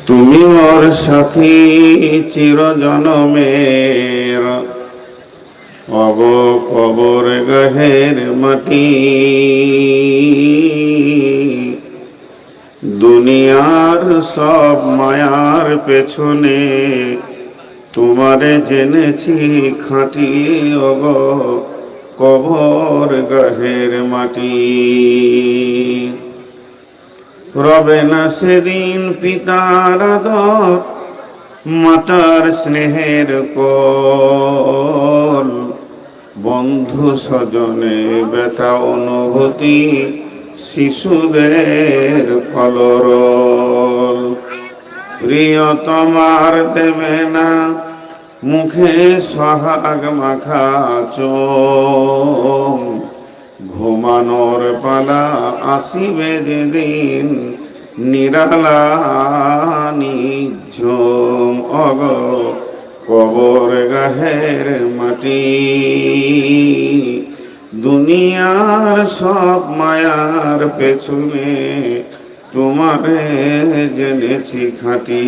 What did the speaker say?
তুমি মোর সাথী চির জনমের, অব কবর গহের মাটি। দুনিয়ার সব মায়ার পেছনে তোমারে জেনেছি খাঁটি, অব কবর গহের মাটি। রবে না সেদিন পিতার আদর, মাতার স্নেহের কোল, বন্ধু স্বজনে ব্যথা অনুভূতি, শিশুদের কলরল। প্রিয়তমার দেবে না মুখে সোহাগ মাখা চোম, ঘুমানোর পালা আসিবে যেদিন নিরালা নিঝুম, অগ কবর গাহের মাটি। দুনিয়ার সব মায়ার পেছনে তোমারে জেনেছি খাঁটি।